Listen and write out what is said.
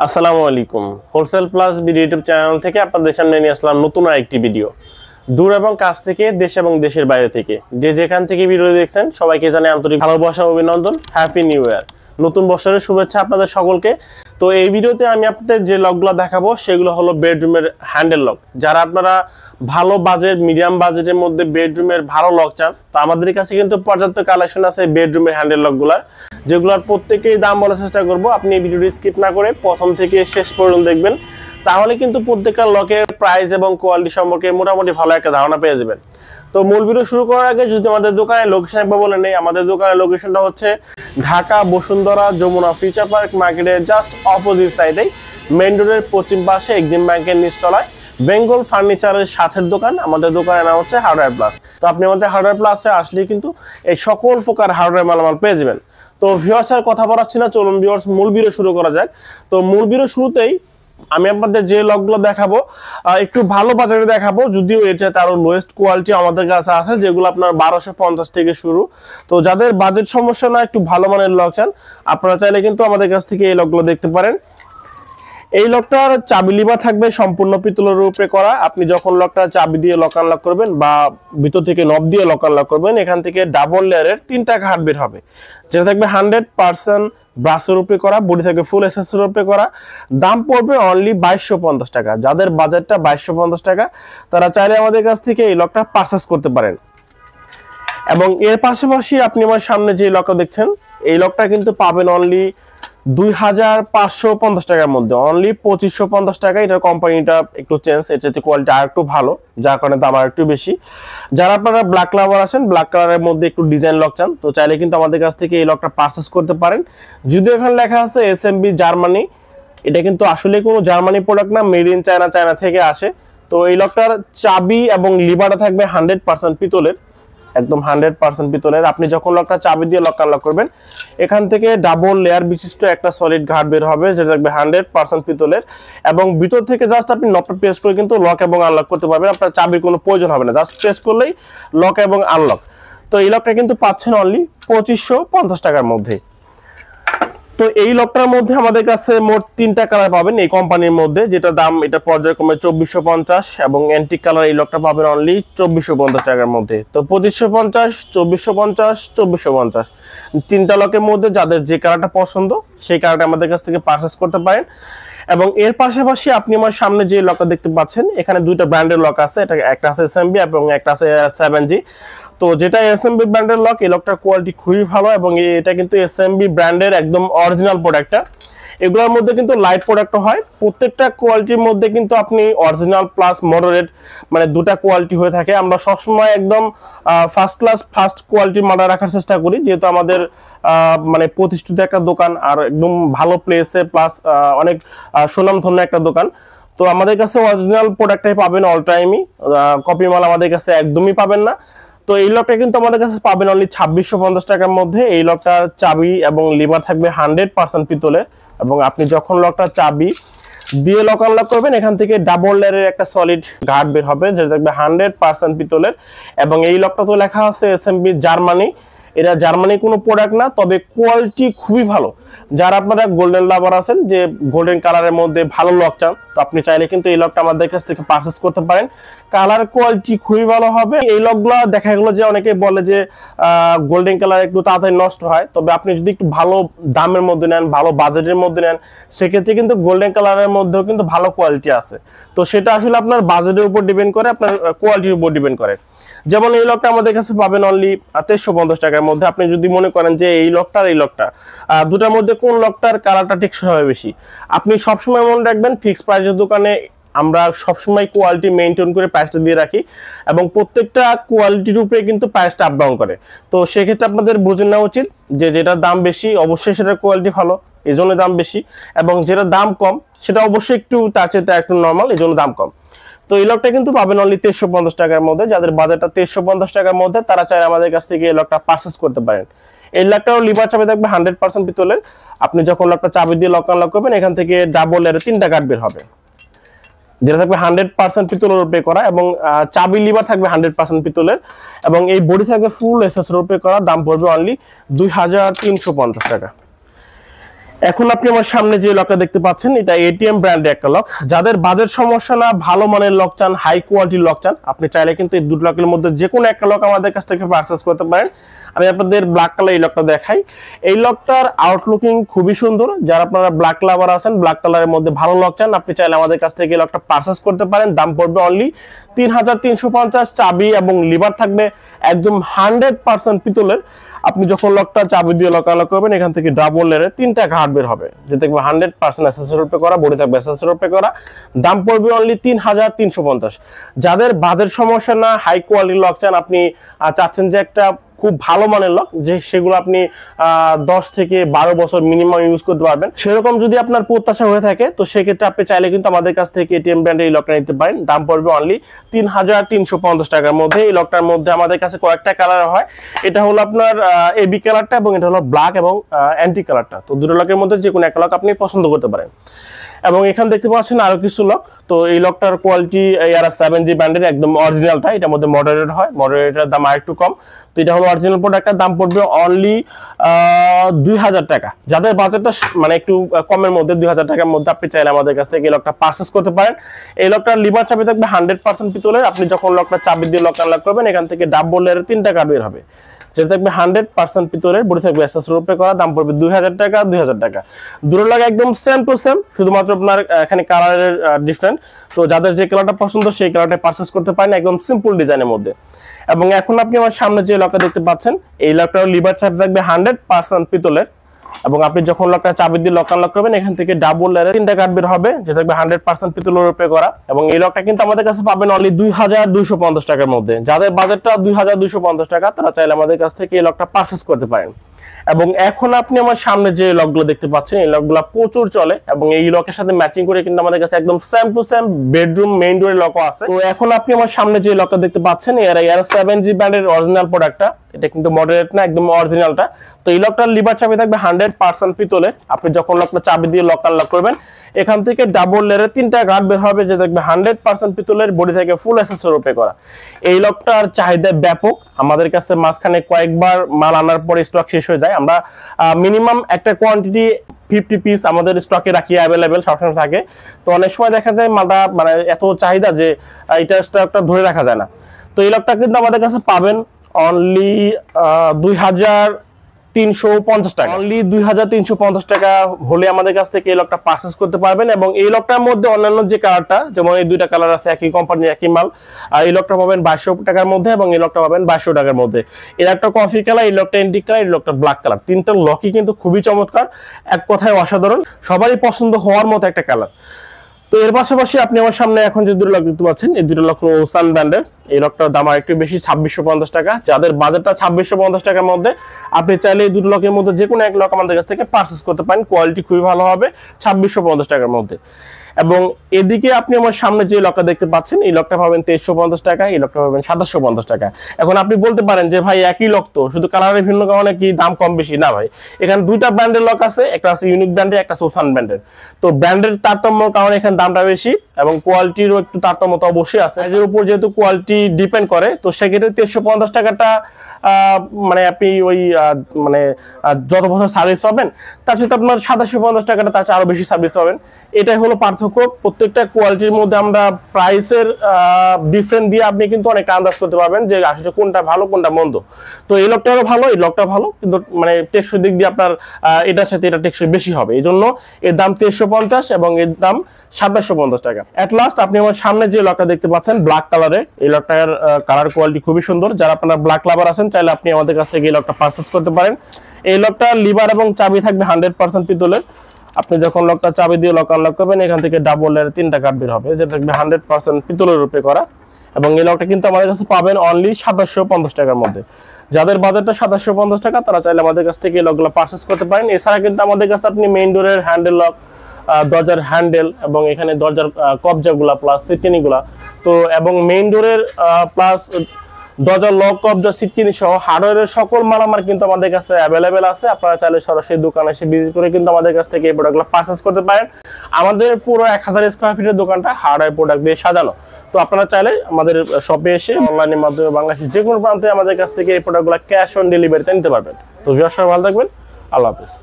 আসসালামু আলাইকুম। Wholesale plus video YouTube channel থেকে আপনাদের সামনে নিয়ে আসলাম নতুন আরেকটি ভিডিও। দূর এবং কাছ থেকে, দেশ এবং দেশের বাইরে থেকে যে যেখান থেকে ভিডিও দেখছেন সবাইকে জানাই আন্তরিক ভালোবাসা ও অভিনন্দন। হ্যাপি নিউ ইয়ার, নতুন বছরের শুভেচ্ছা আপনাদের সকলকে। তো এই ভিডিওতে আমি আপনাদের যে লকগুলো দেখাবো সেগুলো হলো বেডরুমের হ্যান্ডেল লক। যারা আপনারা ভালো বাজেট, মিডিয়াম বাজেটের মধ্যে বেডরুমের ভালো লক চান, তো আমাদের কাছে কিন্তু পর্যাপ্ত কালেকশন আছে বেডরুমের হ্যান্ডেল লকগুলার, যেগুলোর প্রত্যেকেই দাম বলার চেষ্টা করবো। আপনি এই ভিডিওটি স্কিপ না করে প্রথম থেকে শেষ পর্যন্ত দেখবেন, তাহলে কিন্তু প্রত্যেকটা লকের প্রাইস এবং কোয়ালিটি সম্পর্কে মোটামুটি ভালো একটা ধারণা পেয়ে যাবেন। তো মূল ভিডিও শুরু করার আগে যদি আমাদের দোকানের লোকেশন একবার বলে নেই, আমাদের দোকানের লোকেশনটা হচ্ছে ঢাকা বসুন্ধরা যমুনা ফিউচার পার্ক মার্কেটের জাস্ট অপোজিট সাইডেই মেইন রোডের পশ্চিম পাশে এক্সিম ব্যাংকের নিচতলায় বেঙ্গল ফার্নিচারের সাথের দোকান। আমাদের দোকানের নাম হচ্ছে হার্ডওয়্যার প্লাস। তো আপনি আমাদের হার্ডওয়্যার প্লাসে আসলে কিন্তু এই সকল প্রকার হার্ডওয়্যার মালামাল পেয়ে যাবেন। তো ভিউয়ার্স আর কথা বলাচ্ছি না, চলুন ভিউয়ার্স মূল ভিডিও শুরু করা যাক। তো মূল ভিডিও শুরুতেই আমি আপনাদের যে লকগুলো দেখাবো একটু ভালো বাজারে দেখাবো, যদিও এটা আরো লোয়েস্ট কোয়ালিটি আমাদের কাছে আছে, যেগুলো আপনার 1250 থেকে শুরু। তো যাদের বাজেট সমস্যা না, একটু ভালো মানের লক চান, আপনারা চাইলে কিন্তু আমাদের কাছ থেকে এই লকগুলো দেখতে পারেন। এই লকটার চাবি লিভার থাকবে সম্পূর্ণ পিতলের উপরে করা। আপনি যখন লকটা চাবি দিয়ে লক আনলক করবেন বা ভিতর থেকে নব দিয়ে লক আনলক করবেন, এখান থেকে ডাবল লেয়ারের 3টা ঘাট বের হবে, যেটা থাকবে 100% ব্রাসের উপরে করা, বডি থাকবে ফুল এসএসের উপরে করা। দাম পড়বে অনলি 2250 টাকা। যাদের বাজেটটা 2250 টাকা, তারা চাইলে আমাদের কাছ থেকে এই লকটা পারচেস করতে পারেন। এবং এর পাশাপাশি আপনি আমার সামনে যে লকটা দেখছেন, এই লকটা কিন্তু পাবেন অনলি 2550 টাকার মধ্যে, অনলি 2550 টাকা। এটার কোম্পানিটা একটু চেঞ্জ, এর চাইতে কোয়ালিটি আর একটু ভালো, যার কারণে দাম আর একটু বেশি। যারা আপনারা ব্ল্যাক লাভার আছেন, ব্ল্যাক কালারের মধ্যে একটু ডিজাইন লক চান, তো চাইলে কিন্তু আমাদের কাছ থেকে এই লকটা পারচেস করতে পারেন। যদিও এখানে লেখা আছে এসএমবি জার্মানি, এটা কিন্তু আসলে কোনো জার্মানি প্রোডাক্ট না, মেড ইন চায়না, চায়না থেকে আসে। তো এই লকটার চাবি এবং লিভারটা থাকবে 100% পিতলের, একদম 100% পিতলের। আপনি যখন লকটা চাবি দিয়ে লক আনলক করবেন, এখান থেকে ডাবল লেয়ার বিশিষ্ট একটা সলিড ঘাট বের হবে, যেটা থাকবে 100% পিতলের। এবং ভিতর থেকে জাস্ট আপনি নবটা প্রেস করে কিন্তু লক এবং আনলক করতে পারবেন, আপনার চাবির কোনো প্রয়োজন হবে না, জাস্ট প্রেস করলেই লক এবং আনলক। তো এই লকটা কিন্তু পাচ্ছেন অনলি 2550 টাকার মধ্যে। তো এই লকটার মধ্যে আমাদের কাছে মোট 3টা কালার পাবেন এই কোম্পানির মধ্যে, যেটা দাম এটা পর্যায়ক্রমে 2450, এবং অ্যান্টিক কালার এই লকটা পাবেন অনলি 2450 টাকার মধ্যে। তো 2550, 2450, 2450, 3টা লকের মধ্যে যাদের যে কালারটা পছন্দ সেই কালারটা আমাদের কাছ থেকে পারচেস করতে পারেন। এবং এর পাশাপাশি আপনি আমার সামনে যে লকটা দেখতে পাচ্ছেন, এখানে 2টা ব্র্যান্ডের লক আছে, এটা একটা আছে এসএমবি এবং একটা আছে 7G। তো যেটা এসএমবি ব্র্যান্ডের লক, এই লকটার কোয়ালিটি খুবই ভালো, এবং এটা কিন্তু এসএমবি ব্র্যান্ডের একদম অরিজিনাল প্রোডাক্টটা। এগুলোর মধ্যে কিন্তু লাইট প্রোডাক্ট হয়, প্রত্যেকটা কোয়ালিটির মধ্যে কিন্তু আপনি অরিজিনাল প্লাস মডারেট মানে 2টা কোয়ালিটি হয়ে থাকে। আমরা সবসময় একদম ফার্স্ট ক্লাস ফার্স্ট কোয়ালিটির মাল রাখার চেষ্টা করি, যেহেতু আমাদের মানে প্রতিষ্ঠিত একটা দোকান আর একদম ভালো প্লেসে, প্লাস অনেক সুনামধন্য একটা দোকান। তো আমাদের কাছে অরিজিনাল প্রোডাক্টটাই পাবেন অল টাইমই, কপি মাল আমাদের কাছে একদমই পাবেন না। তো এই লকটা কিন্তু আমাদের কাছে পাবেন অনলি 2650 টাকার মধ্যে। এই লকটার চাবি এবং লিভার থাকবে 100% পিতলের, এবং আপনি যখন লকটা চাবি দিয়ে লক আনলক করবেন, এখান থেকে ডাবল লেয়ারের একটা সলিড ঘাট বের হবে, যেটা থাকবে 100% পিতলের। এবং এই লকটা তো লেখা আছে এসএমবি জার্মানি, এটা জার্মানি কোনো প্রোডাক্ট না, তবে কোয়ালিটি খুবই ভালো। যারা আপনারা গোল্ডেন লাভার আছেন, যে গোল্ডেন কালারের মধ্যে ভালো লক চান, তো আপনি চাইলে কিন্তু এই লকটা আমাদের কাছ থেকে পারচেস করতে পারেন। কালার কোয়ালিটি খুবই ভালো হবে। এই লকগুলো দেখা গেলো যে অনেকে বলে যে গোল্ডেন কালার একটু তাড়াতাড়ি নষ্ট হয়, তবে আপনি যদি একটু ভালো দামের মধ্যে নেন, ভালো বাজেটের মধ্যে নেন, সেক্ষেত্রে কিন্তু গোল্ডেন কালারের মধ্যেও কিন্তু ভালো কোয়ালিটি আছে। তো সেটা আসলে আপনার বাজেটের উপর ডিপেন্ড করে, আপনার কোয়ালিটির উপর ডিপেন্ড করে। যেমন এই লকটা আমাদের কাছে পাবেন অনলি 2350 টাকার মধ্যে। আপনি যদি মনে করেন যে এই লকটা আর এই লকটা, দুটার মধ্যে কোন লকটার কালারটা টেকসই হবে বেশি, আপনি সবসময় মনে রাখবেন ফিক্সড প্রাইসের দোকানে আমরা সবসময় কোয়ালিটি মেনটেন করে প্রাইসটা দিয়ে রাখি, এবং প্রত্যেকটা কোয়ালিটির উপরে কিন্তু প্রাইসটা আপ ডাউন করে। তো সেক্ষেত্রে আপনাদের বুঝে নেওয়া উচিত যে যেটার দাম বেশি অবশ্যই সেটার কোয়ালিটি ভালো, এই জন্য দাম বেশি, এবং যেটা দাম কম সেটা অবশ্যই একটু তার চেয়ে একটু নর্মাল, এই জন্য দাম কম। তো এই লকটা কিন্তু পাবেন অনলি 2350 টাকার মধ্যে। যাদের বাজেটটা 2350 টাকার মধ্যে, তারা চাইলে আমাদের কাছ থেকে এই লকটা পারচেস করতে পারেন। এই লকটাও লিভার চাবি থাকবে 100% পিতলের। আপনি যখন লকটা চাবি দিয়ে লক আনলক করবেন, এখান থেকে ডাবল লেয়ারের 3টা কাট বের হবে, যেটা থাকবে 100% পিতলের উপরে করা, এবং চাবি লিভার থাকবে 100% পিতলের, এবং এই বডি থাকবে ফুল এসএস এর উপরে করা। দাম পড়বে অনলি 2350 টাকা। এখন আপনি আমার সামনে যে লকটা দেখতে পাচ্ছেন এটা এটিএম ব্র্যান্ডের একটা লক। যাদের বাজেট সমস্যা না, ভালো মানের লক চান, হাই কোয়ালিটির লক চান, আপনি চাইলে কিন্তু এই দুটো লকের মধ্যে যে কোনো একটা লক আমাদের কাছ থেকে পারচেজ করতে পারেন। আমি আপনাদের ব্ল্যাক কালার এই লকটা দেখাই। এই লকটার আউটলুকিং খুবই সুন্দর। যারা আপনারা ব্ল্যাক লাভার আছেন, ব্ল্যাক কালারের মধ্যে ভালো লক চান, আপনি চাইলে আমাদের কাছ থেকে এই লকটা পারচেজ করতে পারেন। দাম পড়বে অনলি 3350। চাবি এবং লিভার থাকবে একদম 100% পিতলের। আপনি যখন লকটা চাবি দিয়ে লক আনলক করবেন, এখান থেকে ডাবল লেয়ারের 3টা ঘাট বের হবে, যে দেখবে 100% এসএসআর রূপে করা, বডি থাকবে এসএসআর রূপে করা। দাম পড়বে অনলি 3350। যাদের বাজেট সমস্যা না, হাই কোয়ালিটি লক চান, আপনি চাচ্ছেন যে একটা খুব ভালো মানের লক, যে সেগুলো আপনি 10 থেকে 12 বছর মিনিমাম ইউজ করতে পারবেন, সেরকম যদি আপনার প্রত্যাশা হয়ে থাকে, তো সেক্ষেত্রে আপনি চাইলে কিন্তু আমাদের কাছ থেকে এটিএম ব্র্যান্ডের এই লকটা নিতে পারেন। দাম পড়বে অনলি 3350 টাকার মধ্যে। এই লকটার মধ্যে আমাদের কাছে কয়েকটা কালার হয়। এটা হলো আপনার এবি কালারটা, এবং এটা হলো ব্ল্যাক এবং অ্যান্টি কালারটা। তো দুটো লকের মধ্যে যে কোনো একটা লক আপনি পছন্দ করতে পারেন। এবং এখানে দেখতে পাচ্ছেন আরো কিছু লক। তো এই লকটার কোয়ালিটি AR7G ব্র্যান্ডের একদম অরিজিনালটা। এটার মধ্যে মডারেট হয়, মডারেটের দাম আরেকটু কম। তো এটা হলো অরিজিনাল প্রোডাক্টের দাম পড়বে অনলি 2000 টাকা। যাদের বাজেটটা মানে একটু কমের মধ্যে, 2000 টাকার মধ্যে, আপনি চাইলে আমাদের কাছ থেকে এই লকটা পারচেজ করতে পারেন। এই লকটার লিভার চাবি থাকবে 100% পিতলের। আপনি যখন লকটা চাবি দিয়ে লক আনলক করবেন, এখান থেকে ডাবল লেয়ারের 3টা কার্ড বের হবে, যেটা থাকবে 100% পিতলের, বডি থাকবে এসএসআর রূপে করা। দাম পড়বে 2000 টাকা। 2000 টাকা। দুটো লক একদম সেম টু সেম, শুধুমাত্র আপনার এখানে কালারের ডিফারেন্ট। তো যাদের যে কালারটা পছন্দ সেই কালারটা পারচেজ করতে পারেন, একদম সিম্পল ডিজাইনের মধ্যে। এবং এখন আপনি আমার সামনে যে লকটা দেখতে পাচ্ছেন, এই লকটার লিভার চাবি থাকবে 100% পিতলের। এবং আপনি যখন লকটা চাবি দিয়ে লক আনলক করবেন, এখান থেকে ডাবল লেয়ারের 3টা কার্ড বের হবে, যেটা থাকবে 100% পিতলের রূপে করা। এবং এই লকটা কিন্তু আমাদের কাছে পাবেন অনলি 2250 টাকার মধ্যে। যাদের বাজেটটা 2250 টাকা, তারা চাইলে আমাদের কাছ থেকে এই লকটা পারচেজ করতে পারেন। এবং এখন আপনি আমার সামনে যে লকগুলো দেখতে পাচ্ছেন, এই লকগুলো প্রচুর চলে, এবং এই লকের সাথে ম্যাচিং করে কিন্তু আমাদের কাছে একদম same to same bedroom main ডোরের লকও আছে। তো এখন আপনি আমার সামনে যে লকটা দেখতে পাচ্ছেন, AR7G ব্র্যান্ডের অরিজিনাল প্রোডাক্টটা। এটা কিন্তু মডারেট না, একদম অরিজিনালটা। তো এই লকটার লিভার চাবি থাকবে 100% পিতলের। আপনি যখন লকটা চাবি দিয়ে লক আনলক করবেন, এখান থেকে ডাবল লেয়ারের 3টা গার্ড বের হবে, যে দেখবে 100% পিতলের, বডি থেকে ফুল এসএসআর রূপে করা। এই লকটার চাহিদা ব্যাপক। আমাদের কাছে মাঝখানে কয়েকবার মাল আনার পরে স্টক শেষ হয়ে যায়। আমরা মিনিমাম একটা কোয়ান্টিটি 50 পিস আমাদের স্টকে রাখি, অ্যাভেলেবেল সবসময় থাকে। তো অনেক সময় দেখা যায় মালটা মানে এত চাহিদা যে এটা স্টকটা ধরে রাখা যায় না। তো এই লকটা কিন্তু আমাদের কাছে পাবেন অনলি 2350 টাকা। অনলি 2350 টাকা হলে আমাদের কাছ থেকে এই লকটা পারচেজ করতে পারবেন। এবং এই লকটার মধ্যে অন্যান্য যে কালারটা, যেমন এই দুইটা কালার আছে, একই কোম্পানির একই মাল, এই লকটা পাবেন 2200 টাকার মধ্যে, এবং এই লকটা পাবেন 2200 টাকার মধ্যে। এর একটা কফি কালার, এই লকটা ইন্ডিক কালার, এই লকটা ব্ল্যাক কালার। 3টা লকই কিন্তু খুবই চমৎকার, এক কথায় অসাধারণ, সবারই পছন্দ হওয়ার মতো একটা কালার। তো এর পাশাপাশি আপনি আমার সামনে এখন যে দুটো লক দেখতে পাচ্ছেন, এই দুটো লক ওসান ব্র্যান্ডের। এই লকটার দাম একটু বেশি, 2650 টাকা। যাদের বাজেটটা 2650 টাকার মধ্যে, আপনি চাইলে এই দুটো লকের মধ্যে যে কোনো এক লক আমাদের কাছ থেকে পারচেজ করতে পারেন। কোয়ালিটি খুবই ভালো হবে 2650 টাকার মধ্যে। এবং এদিকে আপনি আমার সামনে যে লকটা দেখতে পাচ্ছেন, এই লকটা পাবেন 2350 টাকা, এই লকটা পাবেন 2750 টাকা। এখন আপনি বলতে পারেন যে ভাই একই লক তো, শুধু কালারের ভিন্ন কারণে কি দাম কম বেশি? না ভাই, এখানে দুইটা ব্র্যান্ডের লক আছে, একটা আছে ইউনিক ব্র্যান্ডের, একটা সোসান ব্র্যান্ডের। তো ব্র্যান্ডের তারতম্যর কারণে এখানে দামটা বেশি, এবং কোয়ালিটিরও একটু তারতম্য তো অবশ্যই আছে। এর উপর যেহেতু কোয়ালিটি ডিপেন্ড করে, তো সেক্ষেত্রে 2350 টাকাটা মানে আপনি ওই মানে যত বছর সার্ভিস পাবেন, তার সাথে আপনার 2750 টাকাটা তার চেয়ে আরো বেশি সার্ভিস পাবেন। এটাই হলো পার্থক্য। প্রত্যেকটা কোয়ালিটির মধ্যে আমরা প্রাইসের ডিফারেন্স দিয়ে আপনি কিন্তু অনেক আন্দাজ করতে পারবেন যে আসলে কোনটা ভালো কোনটা মন্দ। তো এই লকটাও ভালো, এই লকটা ভালো, কিন্তু মানে টেকসই দিক দিয়ে আপনার এটার সাথে এটা টেকসই বেশি হবে। এই জন্য এর দাম 2350 এবং এর দাম 2750 টাকা। এট লাস্ট আপনি আমার সামনে যে লকটা দেখতে পাচ্ছেন ব্ল্যাক কালারের, এই লকটার কালার কোয়ালিটি খুবই সুন্দর। যারা আপনারা ব্ল্যাক লাভার আছেন, চাইলে আপনি আমাদের কাছ থেকে এই লকটা পারচেজ করতে পারেন। এই লকটার লিভার এবং চাবি থাকবে 100% পিতলের। আপনি যখন লকটা চাবি দিয়ে লক আনলক করবেন, এখান থেকে ডাবল লেয়ারের 3টা কার্ড বের হবে, যেটা থাকবে 100% পিতলের রূপে করা। এবং এই লকটা কিন্তু আমাদের কাছে পাবেন অনলি 2750 টাকার মধ্যে। যাদের বাজেটটা 2750 টাকা, তারা চাইলে আমাদের কাছ থেকে এই লকগুলো পারচেজ করতে পারেন। এছাড়া কিন্তু আমাদের কাছে আপনি মেইন ডোরের হ্যান্ডেল লক, দরজার হ্যান্ডেল, এবং এখানে দরজার কবজাগুলা প্লাস সিটকিনিগুলা, তো এবং মেইন ডোরের প্লাস দরজার লক, কবজা, সিটকিনি সহ হার্ডওয়্যারের সকল মাল আমার কিন্তু আমাদের কাছে অ্যাভেলেবেল আছে। আপনারা চাইলে সরাসরি দোকানে এসে ভিজিট করে কিন্তু আমাদের কাছ থেকে এই প্রোডাক্টগুলো পারচেজ করতে পারেন। আমাদের পুরো 1000 স্কয়ার ফিটের দোকানটা হার্ডওয়্যার প্রোডাক্ট দিয়ে সাজানো। তো আপনারা চাইলে আমাদের শপে এসে অনলাইনের মাধ্যমে বাংলাদেশের যে কোনো প্রান্তে আমাদের কাছ থেকে এই প্রোডাক্টগুলো ক্যাশ অন ডেলিভারিতে নিতে পারবেন। তো ভিউয়ার্স সবাই ভালো থাকবেন, আল্লাহ হাফেজ।